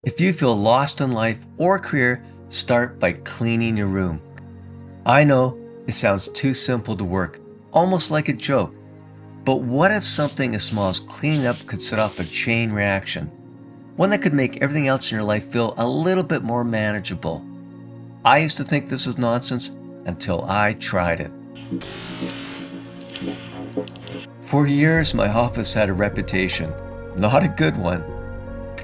If you feel lost in life or career, start by cleaning your room. I know it sounds too simple to work, almost like a joke. But what if something as small as cleaning up could set off a chain reaction? One that could make everything else in your life feel a little bit more manageable. I used to think this was nonsense until I tried it. For years, my office had a reputation, not a good one.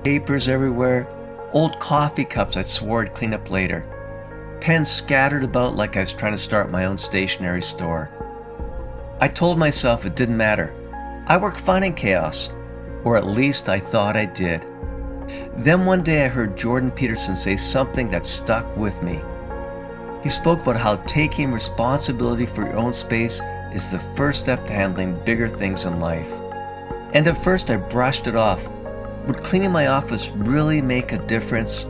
Papers everywhere, old coffee cups I swore I'd clean up later, pens scattered about like I was trying to start my own stationery store. I told myself it didn't matter. I work fine in chaos, or at least I thought I did. Then one day I heard Jordan Peterson say something that stuck with me. He spoke about how taking responsibility for your own space is the first step to handling bigger things in life. And at first I brushed it off. Would cleaning my office really make a difference?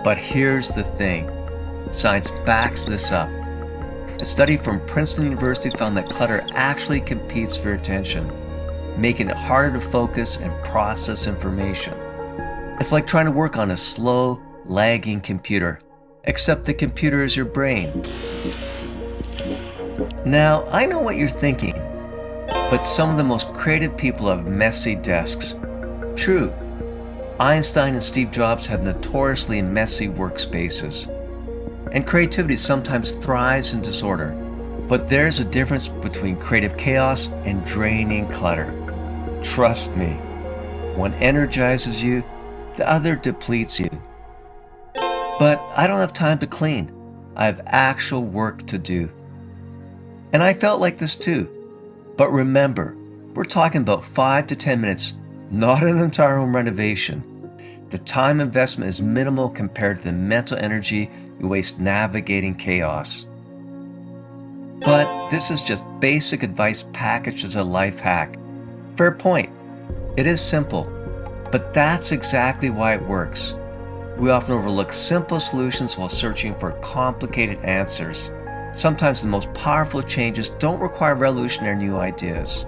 But here's the thing. Science backs this up. A study from Princeton University found that clutter actually competes for attention, making it harder to focus and process information. It's like trying to work on a slow, lagging computer, except the computer is your brain. Now, I know what you're thinking, but some of the most creative people have messy desks. True, Einstein and Steve Jobs had notoriously messy workspaces. And creativity sometimes thrives in disorder. But there's a difference between creative chaos and draining clutter. Trust me, one energizes you, the other depletes you. But I don't have time to clean. I have actual work to do. And I felt like this too. But remember, we're talking about 5 to 10 minutes, not an entire home renovation. The time investment is minimal compared to the mental energy you waste navigating chaos. But this is just basic advice packaged as a life hack. Fair point. It is simple, but that's exactly why it works. We often overlook simple solutions while searching for complicated answers. Sometimes the most powerful changes don't require revolutionary new ideas.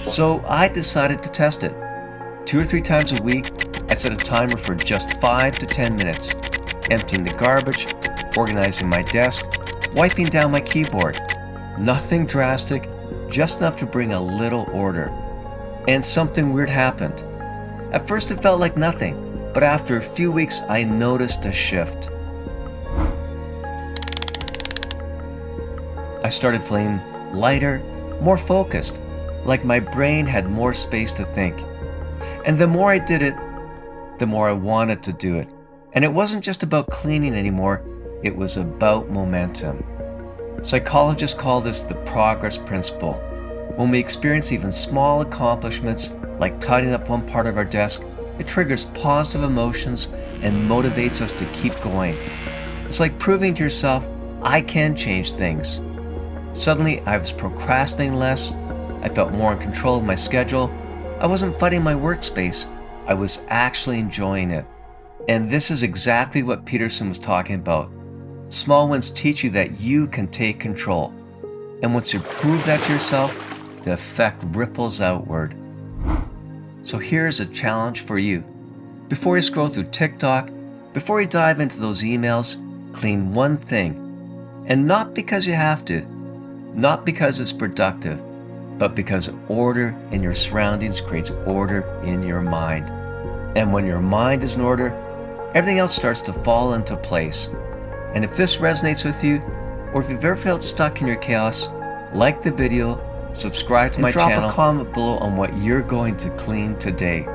So I decided to test it. 2 or 3 times a week, I set a timer for just 5 to 10 minutes, emptying the garbage, organizing my desk, wiping down my keyboard. Nothing drastic, just enough to bring a little order. And something weird happened. At first it felt like nothing, but after a few weeks I noticed a shift. I started feeling lighter, more focused, like my brain had more space to think. And the more I did it, the more I wanted to do it. And it wasn't just about cleaning anymore, it was about momentum. Psychologists call this the progress principle. When we experience even small accomplishments, like tidying up one part of our desk, it triggers positive emotions and motivates us to keep going. It's like proving to yourself, I can change things. Suddenly, I was procrastinating less, I felt more in control of my schedule, I wasn't fighting my workspace, I was actually enjoying it. And this is exactly what Peterson was talking about. Small wins teach you that you can take control. And once you prove that to yourself, the effect ripples outward. So here's a challenge for you. Before you scroll through TikTok, before you dive into those emails, clean one thing. And not because you have to, not because it's productive, but because order in your surroundings creates order in your mind. And when your mind is in order, everything else starts to fall into place. And if this resonates with you, or if you've ever felt stuck in your chaos, like the video, subscribe to my channel, and drop a comment below on what you're going to clean today.